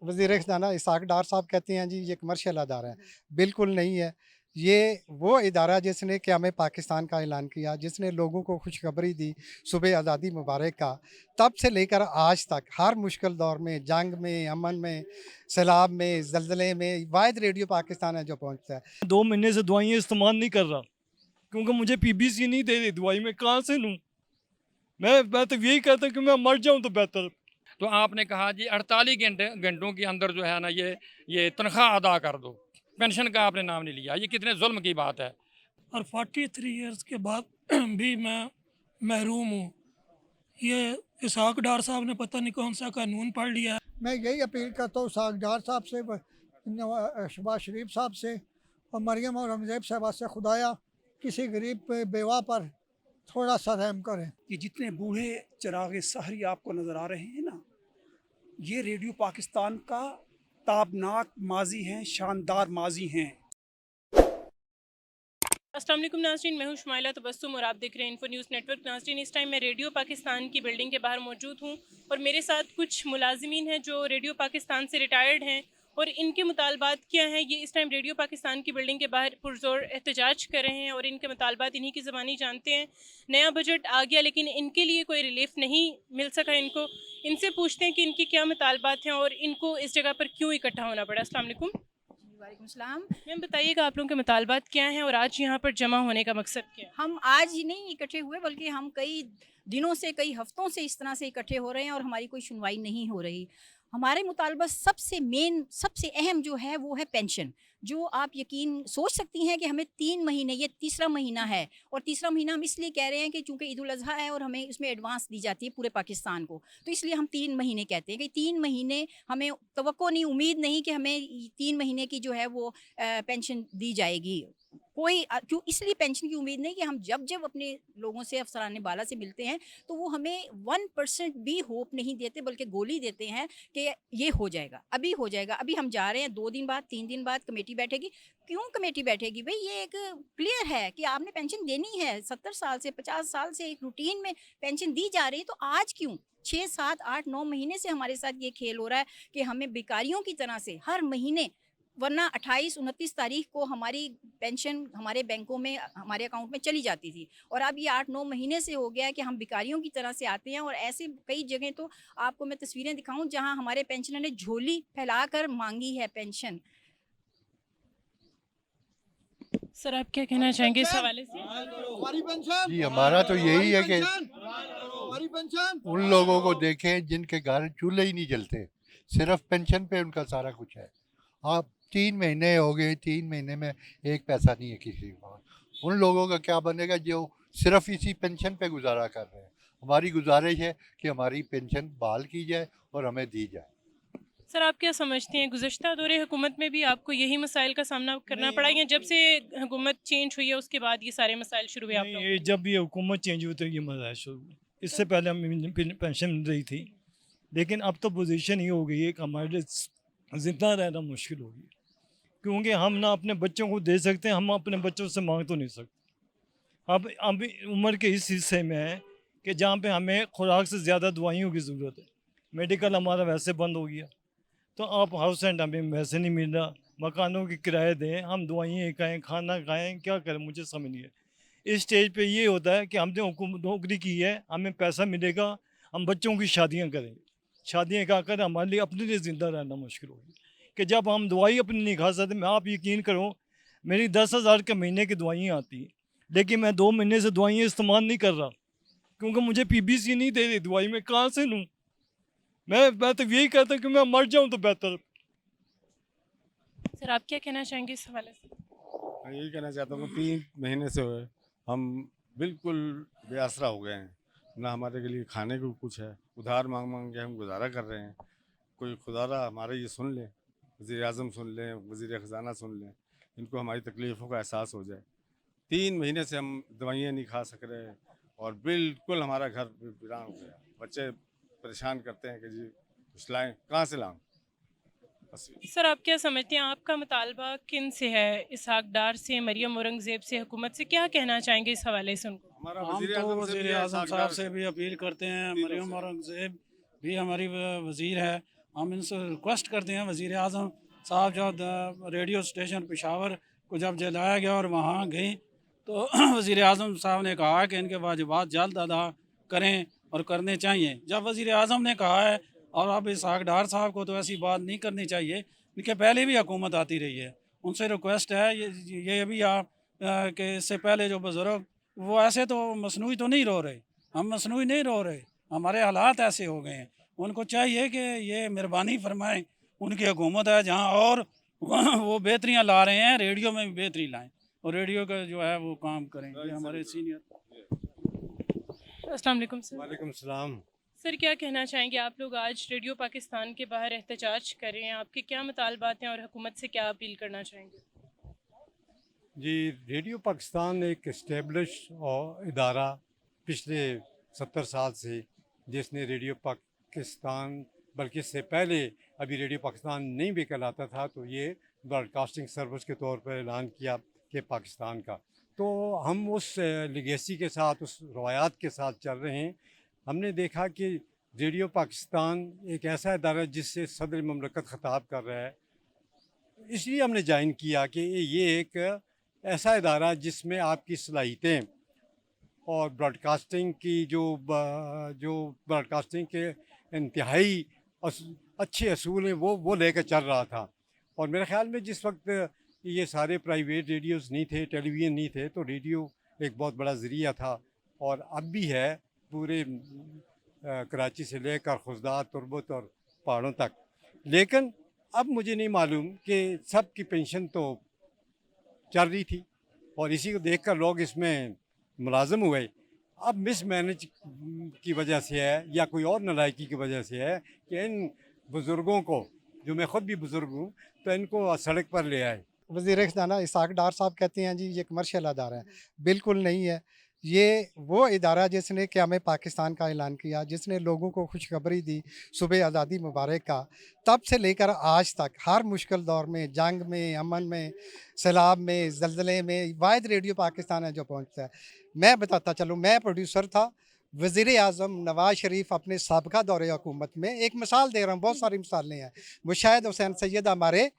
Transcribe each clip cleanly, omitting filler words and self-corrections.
वज़ीर ख़ज़ाना इसहाक़ डार साहब कहते हैं जी ये कमर्शियल अदारा है, बिल्कुल नहीं है। ये वो इदारा जिसने क़याम पाकिस्तान का ऐलान किया, जिसने लोगों को खुशखबरी दी सुबह आज़ादी मुबारक का, तब से लेकर आज तक हर मुश्किल दौर में, जंग में, अमन में, सैलाब में, ज़लज़ले में, वाहिद रेडियो पाकिस्तान है जो पहुँचता है। 2 महीने से दवाइयाँ इस्तेमाल नहीं कर रहा, क्योंकि मुझे पीबीसी नहीं दे रही दवाई, मैं कहाँ से लूँ? मैं तो यही कहता हूँ कि मैं मर जाऊँ तो बेहतर। तो आपने कहा जी 48 घंटों के अंदर जो है ना ये तनख्वाह अदा कर दो, पेंशन का आपने नाम नहीं लिया, ये कितने जुल्म की बात है। और 43 इयर्स के बाद भी मैं महरूम हूँ। ये इसहाक़ डार साहब ने पता नहीं कौन सा कानून पढ़ लिया है। मैं यही अपील करता हूँ इसहाक़ डार साहब से, शहबाज शरीफ साहब से और मरियम औरंगज़ेब साहबा से, खुदाया किसी गरीब बेवा पर थोड़ा सा रहम करें। ये जितने बूढ़े चिराग सहरी आपको नज़र आ रहे हैं ना, ये रेडियो पाकिस्तान का ताबनाक माजी हैं, शानदार माजी हैं। अस्सलाम वालेकुम नाज़रीन, मैं हूं शुमाइला तबस्सुम और आप देख रहे हैं इन्फो न्यूज़ नेटवर्क। नाज़रीन, इस टाइम मैं रेडियो पाकिस्तान की बिल्डिंग के बाहर मौजूद हूं और मेरे साथ कुछ मुलाजिमीन हैं जो रेडियो पाकिस्तान से रिटायर्ड हैं और इनके मुतालबात क्या हैं, ये इस टाइम रेडियो पाकिस्तान की बिल्डिंग के बाहर पुरजोर एहतजाज कर रहे हैं और इनके मुतालबात इन्हीं की ज़बानी जानते हैं। नया बजट आ गया लेकिन इनके लिए कोई रिलीफ नहीं मिल सका इनको। इनसे पूछते हैं कि इनके क्या मुतालबात हैं और इनको इस जगह पर क्यों इकट्ठा होना पड़ा। अस्सलाम वालेकुम। वालेकुम सलाम। मैम बताइएगा आप लोगों के मुतालबात क्या हैं और आज यहाँ पर जमा होने का मकसद क्या है? हम आज ही नहीं इकट्ठे हुए, बल्कि हम कई दिनों से, कई हफ्तों से इस तरह से इकट्ठे हो रहे हैं और हमारी कोई सुनवाई नहीं हो रही। हमारे मुतालबा सबसे मेन, सबसे अहम जो है वो है पेंशन। जो आप यकीन सोच सकती हैं कि हमें 3 महीने, ये तीसरा महीना है और तीसरा महीना हम इसलिए कह रहे हैं कि चूँकि ईद उल अज़हा है और हमें इसमें एडवांस दी जाती है पूरे पाकिस्तान को, तो इसलिए हम 3 महीने कहते हैं कि 3 महीने हमें तवक्को नहीं, उम्मीद नहीं कि हमें 3 महीने की जो है वो पेंशन दी जाएगी। कोई क्यों इसलिए पेंशन की उम्मीद नहीं कि हम जब जब अपने लोगों से, अफसरान बाला से मिलते हैं तो वो हमें 1% भी होप नहीं देते, बल्कि गोली देते हैं कि ये हो जाएगा, अभी हो जाएगा। अभी हम जा रहे हैं, 2 दिन बाद, 3 दिन बाद कमेटी बैठेगी। क्यों कमेटी बैठेगी भाई? ये एक क्लियर है कि आपने पेंशन देनी है। 70 साल से, 50 साल से एक रूटीन में पेंशन दी जा रही है, तो आज क्यों 6, 7, 8, 9 महीने से हमारे साथ ये खेल हो रहा है कि हमें भिखारियों की तरह से हर महीने, वरना 28-29 तारीख को हमारी पेंशन हमारे बैंकों में, हमारे अकाउंट में चली जाती थी और अब ये 8-9 महीने से हो गया है कि हम भिखारियों की तरह से आते हैं। और ऐसे कई जगह तो आपको मैं तस्वीरें दिखाऊं जहां हमारे पेंशनर ने झोली फैलाकर मांगी है पेंशन। सर आप क्या कहना चाहेंगे इस हवाले से? जी हमारा तो यही है कि उन लोगों को देखें जिनके घर चूल्हे ही नहीं जलते, सिर्फ पेंशन पे उनका सारा कुछ है। आप 3 महीने हो गए, 3 महीने में एक पैसा नहीं है किसी को। उन लोगों का क्या बनेगा जो सिर्फ इसी पेंशन पे गुजारा कर रहे हैं। हमारी गुजारिश है कि हमारी पेंशन बहाल की जाए और हमें दी जाए। सर आप क्या समझते हैं, गुज़श्ता दौरे हुकूमत में भी आपको यही मसाइल का सामना करना पड़ा या जब से हुकूमत चेंज हुई है उसके बाद ये सारे मसाइल शुरू हुए आप लोगों ये जब ये हुकूमत चेंज हुई तो ये मसाइल शुरू हुए। इससे पहले हमें पेंशन मिल रही थी, लेकिन अब तो पोजीशन ये हो गई है कि हमारे लिए ज़िंदा रहना मुश्किल हो गई, क्योंकि हम ना अपने बच्चों को दे सकते हैं, हम अपने बच्चों से मांग तो नहीं सकते। अब उम्र के इस हिस्से में है कि जहाँ पे हमें खुराक से ज़्यादा दवाइयों की ज़रूरत है। मेडिकल हमारा वैसे बंद हो गया, तो आप हाउस रेंट हमें वैसे नहीं मिल रहा, मकानों की किराए दें, हम दवाइयाँ खाएँ, खाना खाएँ, क्या करें मुझे समझ नहीं है। इस स्टेज पे ये होता है कि हमने नौकरी की है, हमें पैसा मिलेगा, हम बच्चों की शादियाँ करेंगे। शादियाँ क्या करें, हमारे लिए अपने लिए ज़िंदा रहना मुश्किल होगी कि जब हम दवाई अपनी नहीं खा सकते। मैं आप यकीन करो, मेरी 10,000 के महीने की दवाइयाँ आती हैं, लेकिन मैं 2 महीने से दवाइयाँ इस्तेमाल नहीं कर रहा, क्योंकि मुझे पीबीसी नहीं दे रही दवाई, मैं कहाँ से लूँ? मैं तो यही कहता हूँ कि मैं मर जाऊँ तो बेहतर। सर आप क्या कहना चाहेंगे इस हवाले से? मैं यही कहना चाहता हूँ कि 3 महीने से हम बिल्कुल बेआसरा हो गए हैं, ना हमारे के लिए खाने को कुछ है, उधार मांग मांग के हम गुजारा कर रहे हैं। कोई खुदारा हमारे ये सुन ले, वज़ीर आज़म सुन लें, वज़ीर ख़ज़ाना सुन लें, इनको हमारी तकलीफ़ों का एहसास हो जाए। 3 महीने से हम दवाइयाँ नहीं खा सक रहे और बिल्कुल हमारा घर वीरान हो गया। बच्चे परेशान करते हैं कि जी कुछ लाएँ, कहाँ से लाऊँ? सर आप क्या समझते हैं, आपका मुतालबा किन से है? इसहाक़ डार से, मरियम औरंगज़ेब से, हुकूमत से? क्या कहना चाहेंगे इस हवाले से उनको? हम तो वज़ीर आज़म साहब से भी अपील करते हैं, मरियम औरंगज़ेब भी हमारी वज़ीर है, हम इनसे रिक्वेस्ट करते हैं वज़ीर आज़म साहब जो रेडियो स्टेशन पेशावर को जब जलाया गया और वहाँ गई तो वज़ीर आज़म साहब ने कहा कि इनके वाजिबात जल्द अदा करें और करने चाहिए। जब वज़ीर आज़म ने कहा है और अब इसहाक डार साहब को तो ऐसी बात नहीं करनी चाहिए, इनके पहले भी हुकूमत आती रही है, उनसे रिक्वेस्ट है ये भी आप कि इससे पहले जो बुज़ुर्ग वो ऐसे तो मसनूई तो नहीं रो रहे, हम मसनूई नहीं रो रहे, हमारे हालात ऐसे हो गए हैं। उनको चाहिए कि ये मेहरबानी फरमाएं, उनकी हुकूमत है जहाँ और वो बेहतरियाँ ला रहे हैं, रेडियो में भी बेहतरी लाएं और रेडियो का जो है वो काम करें। ये हमारे सीनियर। अस्सलाम वालेकुम सर। वालेकुम सलाम। सर क्या कहना चाहेंगे, आप लोग आज रेडियो पाकिस्तान के बाहर एहतजाज कर रहे हैं, आपके क्या मुतालबात हैं और हुकूमत से क्या अपील करना चाहेंगे? जी, रेडियो पाकिस्तान एक इस्टेब्लिश और इदारा पिछले 70 साल से, जिसने रेडियो पाकिस्तान बल्कि इससे पहले अभी रेडियो पाकिस्तान नहीं भी कहलाता था, तो ये ब्रॉडकास्टिंग सर्विस के तौर पर ऐलान किया कि पाकिस्तान का। तो हम उस लिगेसी के साथ, उस रवायात के साथ चल रहे हैं। हमने देखा कि रेडियो पाकिस्तान एक ऐसा इदारा है जिससे सदर ममलकत ख़िताब कर रहा है, इसलिए हमने ज्वाइन किया कि ये एक ऐसा इदारा है जिसमें आपकी सलाहियतें और ब्रॉडकास्टिंग की जो ब्रॉडकास्टिंग के इंतहाई अच्छे असूल हैं वो लेकर चल रहा था। और मेरे ख़्याल में जिस वक्त ये सारे प्राइवेट रेडियोज़ नहीं थे, टेलीविज़न नहीं थे, तो रेडियो एक बहुत बड़ा ज़रिया था और अब भी है, पूरे कराची से लेकर खुजदार, तुरबत और पहाड़ों तक। लेकिन अब मुझे नहीं मालूम कि सब की पेंशन तो चल रही थी और इसी को देखकर लोग इसमें मुलाज़म हुए। अब मिसमैनेज की वजह से है या कोई और नालायकी की वजह से है कि इन बुज़ुर्गों को, जो मैं ख़ुद भी बुज़ुर्ग हूँ, तो इनको सड़क पर ले आए। वज़ीर ख़ज़ाना इसहाक डार साहब कहते हैं जी ये कमर्शियल अदारा है, बिल्कुल नहीं है। ये वो इदारा जिसने क़याम पाकिस्तान का ऐलान किया, जिसने लोगों को खुशखबरी दी सुबह आज़ादी मुबारक का, तब से लेकर आज तक हर मुश्किल दौर में, जंग में, अमन में, सैलाब में, ज़लज़ले में, वाहिद रेडियो पाकिस्तान है जो पहुँचता है। मैं बताता चलूँ, मैं प्रोड्यूसर था। वज़ीर आज़म नवाज़ शरीफ अपने साबका दौरे हुकूमत में, एक मिसाल दे रहा हूँ, बहुत सारी मिसालें हैं, मुशाहिद हुसैन सैयद हमारे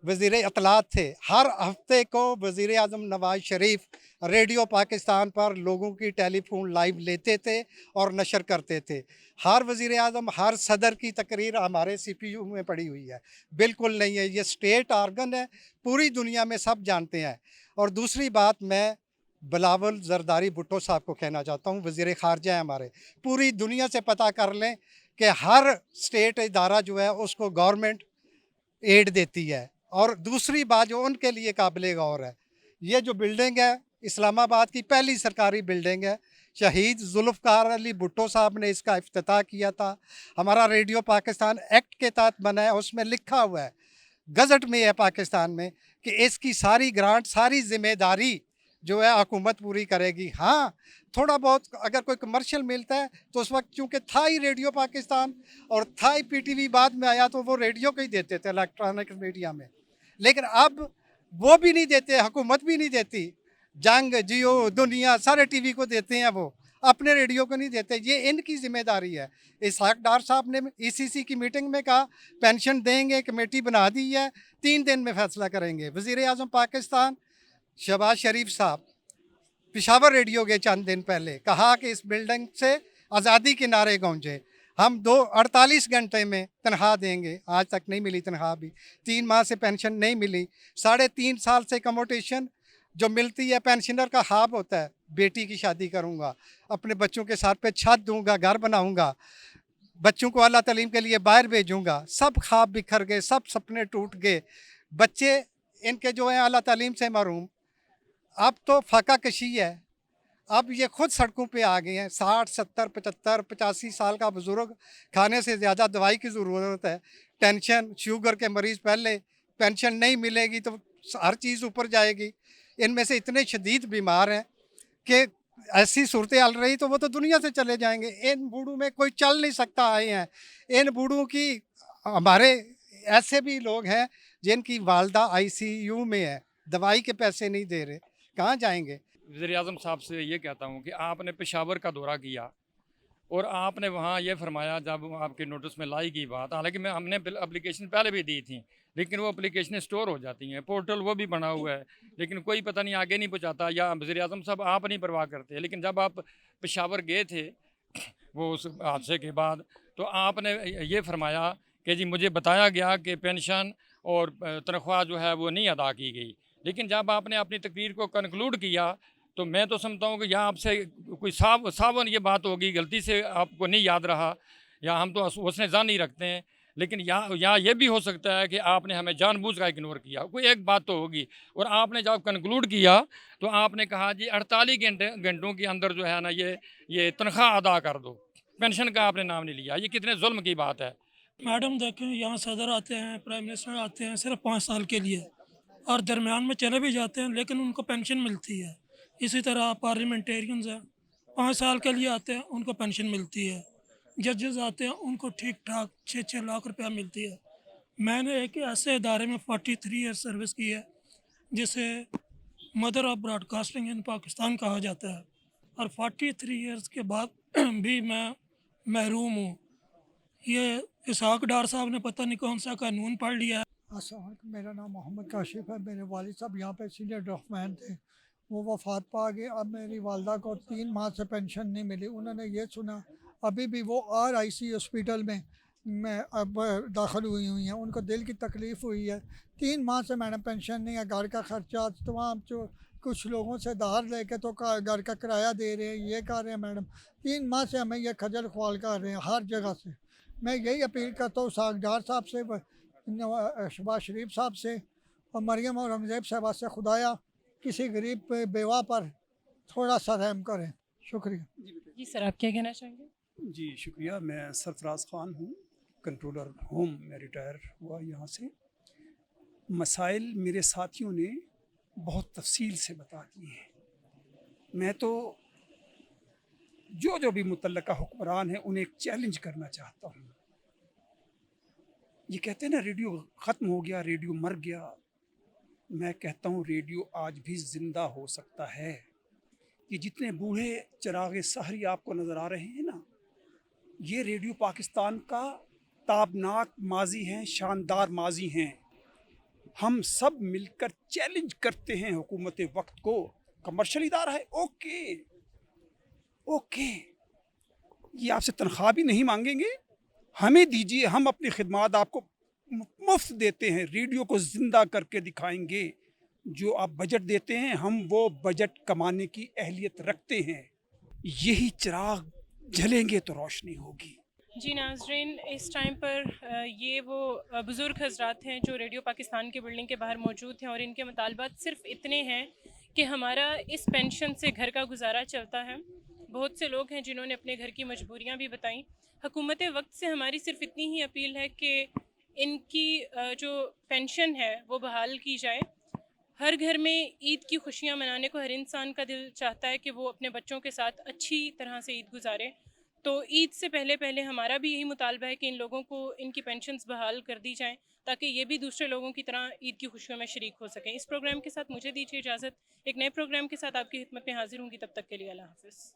वज़ीर इत्तलात थे। हर हफ्ते को वज़ीर आज़म नवाज़ शरीफ रेडियो पाकिस्तान पर लोगों की टेलीफोन लाइव लेते थे और नशर करते थे। हर वज़ीर आज़म, हर सदर की तकरीर हमारे CPU में पड़ी हुई है। बिल्कुल नहीं है, ये स्टेट आर्गन है, पूरी दुनिया में सब जानते हैं। और दूसरी बात, मैं बिलावल ज़रदारी भुट्टो साहब को कहना चाहता हूँ, वज़ीर ख़ारजा है हमारे, पूरी दुनिया से पता कर लें कि हर स्टेट इदारा जो है उसको गवर्नमेंट एड देती है। और दूसरी बात जो उनके लिए काबिल गौर है, ये जो बिल्डिंग है इस्लामाबाद की पहली सरकारी बिल्डिंग है, शहीद जुल्फ़कार अली भुट्टो साहब ने इसका इफ्तिताह किया था। हमारा रेडियो पाकिस्तान एक्ट के तहत बना है, उसमें लिखा हुआ है, गज़ट में है पाकिस्तान में, कि इसकी सारी ग्रांट, सारी ज़िम्मेदारी जो है हुकूमत पूरी करेगी। हाँ, थोड़ा बहुत अगर कोई कमर्शियल मिलता है तो उस वक्त चूँकि था ही रेडियो पाकिस्तान और था ही PTV बाद में आया, तो वो रेडियो को ही देते थे इलेक्ट्रॉनिक मीडिया में। लेकिन अब वो भी नहीं देते, हुकूमत भी नहीं देती। जंग, जियो, दुनिया सारे TV को देते हैं, वो अपने रेडियो को नहीं देते। ये इनकी ज़िम्मेदारी है। इसहाक डार साहब ने ECC की मीटिंग में कहा पेंशन देंगे, कमेटी बना दी है, 3 दिन में फैसला करेंगे। वज़ीर आज़म पाकिस्तान शहबाज शरीफ साहब पेशावर रेडियो के चंद दिन पहले कहा कि इस बिल्डिंग से आज़ादी के नारे गूंजे, हम 48 घंटे में तनख्वाह देंगे। आज तक नहीं मिली तनख्वाह भी, 3 माह से पेंशन नहीं मिली। 3.5 साल से कमोटेशन जो मिलती है, पेंशनर का ख्वाब होता है बेटी की शादी करूँगा, अपने बच्चों के साथ पे छत दूँगा, घर बनाऊँगा, बच्चों को आला तालीम के लिए बाहर भेजूँगा, सब ख्वाब बिखर गए, सब सपने टूट गए। बच्चे इनके जो हैं आला तालीम से महरूम। अब तो फाका कशी है, अब ये खुद सड़कों पे आ गए हैं। 60, 70, 75, 85 साल का बुज़ुर्ग, खाने से ज़्यादा दवाई की ज़रूरत है। टेंशन, शुगर के मरीज़ पहले, पेंशन नहीं मिलेगी तो हर चीज़ ऊपर जाएगी। इनमें से इतने शदीद बीमार हैं कि ऐसी सूरत हाल रही तो वो तो दुनिया से चले जाएंगे। इन बूढ़ों में कोई चल नहीं सकता आए हैं। इन बूढ़ों की, हमारे ऐसे भी लोग हैं जिनकी वालदा ICU में है, दवाई के पैसे नहीं दे रहे, कहाँ जाएंगे? वज़ीर आज़म साहब से ये कहता हूँ कि आपने पेशावर का दौरा किया, और आपने वहाँ ये फरमाया जब आपके नोटिस में लाई गई बात, हालांकि हमने एप्लीकेशन पहले भी दी थी, लेकिन वो एप्लीकेशनें स्टोर हो जाती हैं, पोर्टल वो भी बना हुआ है, लेकिन कोई पता नहीं आगे नहीं पहुँचाता, या वज़ीर आज़म साहब आप नहीं परवाह करते। लेकिन जब आप पेशावर गए थे वो उस हादसे के बाद, तो आपने ये फरमाया कि जी मुझे बताया गया कि पेंशन और तनख्वाह जो है वो नहीं अदा की गई। लेकिन जब आपने अपनी तकरीर को कंक्लूड किया तो मैं तो समझता हूँ कि या आपसे कोई सावन ये बात होगी, गलती से आपको नहीं याद रहा, या हम तो उसने जान नहीं रखते हैं, लेकिन या ये भी हो सकता है कि आपने हमें जानबूझ कर इग्नोर किया, कोई एक बात तो होगी। और आपने जब कंक्लूड किया तो आपने कहा जी 48 घंटों के अंदर जो है ना ये तनख्वाह अदा कर दो, पेंशन का आपने नाम नहीं लिया। ये कितने जुल्म की बात है। मैडम देखें, यहाँ सदर आते हैं, प्राइम मिनिस्टर आते हैं सिर्फ 5 साल के लिए, और दरमियान में चले भी जाते हैं लेकिन उनको पेंशन मिलती है। इसी तरह पार्लियामेंटेरियंस हैं, 5 साल के लिए आते हैं, उनको पेंशन मिलती है। जजेस आते हैं, उनको ठीक ठाक 6-6 लाख रुपया मिलती है। मैंने एक ऐसे इदारे में 43 ईयर्स सर्विस की है जिसे मदर ऑफ ब्रॉडकास्टिंग इन पाकिस्तान कहा जाता है, और 43 ईयर्स के बाद भी मैं महरूम हूँ। ये इसहाक डार साहब ने पता नहीं कौन सा कानून पढ़ लिया है। अस्सलाम वालेकुम, मेरा नाम मोहम्मद काशिफ है। मेरे वालिद साहब यहाँ पे सीनियर ड्राफ्टमैन थे, वो वफ़ात पा गए। अब मेरी वालदा को 3 माह से पेंशन नहीं मिली। उन्होंने ये सुना, अभी भी वो RIC हॉस्पिटल में अब दाखिल हुई हैं, उनको दिल की तकलीफ़ हुई है। 3 माह से मैडम पेंशन नहीं है, घर का खर्चा तमाम जो कुछ लोगों से धार लेके तो घर का किराया दे रहे हैं, ये कर रहे हैं मैडम। 3 माह से हमें ये खजल ख्वाल कर रहे हैं हर जगह से। मैं यही अपील करता हूँ सागदार साहब से, शहबाज शरीफ साहब से और मरियम और रमज़ैब साहबा से, खुदाया किसी गरीब बेवा पर थोड़ा सा रहम करें। शुक्रिया। जी सर, आप क्या कहना चाहेंगे? जी शुक्रिया। मैं सरफराज ख़ान हूँ, कंट्रोलर होम में रिटायर हुआ यहाँ से। मसाइल मेरे साथियों ने बहुत तफसील से बता दिए हैं। मैं तो जो भी मुतल्लका हुक्मरान है उन्हें एक चैलेंज करना चाहता हूँ। ये कहते हैं ना रेडियो ख़त्म हो गया, रेडियो मर गया। मैं कहता हूँ रेडियो आज भी ज़िंदा हो सकता है। ये जितने बूढ़े चिरागे सहरी आपको नज़र आ रहे हैं ना, ये रेडियो पाकिस्तान का ताबनाक माजी हैं, शानदार माजी हैं। हम सब मिलकर चैलेंज करते हैं हुकूमत वक्त को। कमर्शियल इदारा है, ओके, ये आपसे तनख्वाह भी नहीं मांगेंगे, हमें दीजिए, हम अपनी खिदमात आपको मुफ्त देते हैं, रेडियो को ज़िंदा करके दिखाएंगे। जो आप बजट देते हैं, हम वो बजट कमाने की अहलियत रखते हैं। यही चिराग जलेंगे तो रोशनी होगी। जी नाज़रीन, इस टाइम पर ये वो बुज़ुर्ग हजरात हैं जो रेडियो पाकिस्तान की बिल्डिंग के बाहर मौजूद हैं, और इनके मुतालबात सिर्फ इतने हैं कि हमारा इस पेंशन से घर का गुजारा चलता है। बहुत से लोग हैं जिन्होंने अपने घर की मजबूरियां भी बताई। हुकूमत वक्त से हमारी सिर्फ इतनी ही अपील है कि इनकी जो पेंशन है वो बहाल की जाए। हर घर में ईद की खुशियां मनाने को हर इंसान का दिल चाहता है कि वो अपने बच्चों के साथ अच्छी तरह से ईद गुजारे। तो ईद से पहले हमारा भी यही मुतालबा है कि इन लोगों को इनकी पेंशन्स बहाल कर दी जाएं, ताकि ये भी दूसरे लोगों की तरह ईद की खुशियों में शरीक हो सकें। इस प्रोग्राम के साथ मुझे दीजिए इजाज़त। एक नए प्रोग्राम के साथ आपकी खिदमत में हाजिर होंगी। तब तक के लिए अल्लाह हाफ़िज़।